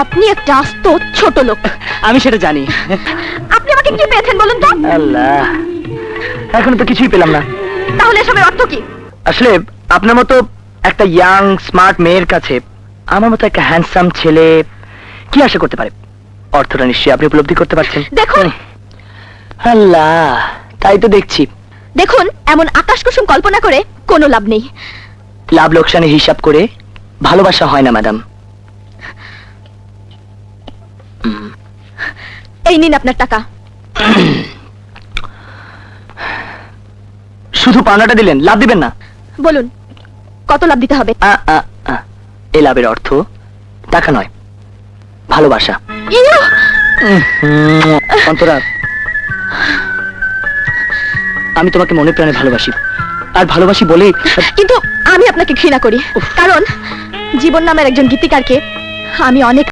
আপনি একটা আস্ত ছোট লোক। আমি সেটা জানি। আপনি আমাকে কি পেয়েছেন বলুন তো? আল্লাহ, এখনো তো কিছুই পেলাম না। তাহলে এসবের অর্থ কি? আসলে আপনার মতো একটা ইয়াং স্মার্ট মেয়ের কাছে আমার মতো একটা হ্যান্ডসাম ছেলে কি আশা করতে পারে? অর্থটা নিশ্চয়ই আপনি উপলব্ধি করতে পারছেন। দেখুন। আল্লাহ, তাই তো দেখছি। দেখুন, এমন আকাশ কুসুম কল্পনা করে কোনো লাভ নেই। লাভ লোকসানের হিসাব করে ভালোবাসা হয় না ম্যাডাম। এই নিন আপনার টাকা। শুধু পাওনাটা দিলেন, লাভ দিবেন না? বলুন কত লাভ দিতে হবে? এই লাভের অর্থ টাকা নয়, ভালোবাসা। ইয়ো! অন্তরা, আমি তোমাকে মনে প্রাণে ভালোবাসি, আর ভালোবাসি বলেই। কিন্তু আমি আপনাকে ঘৃণা করি, কারণ জীবন নামের একজন গীতিকারকে আমি অনেক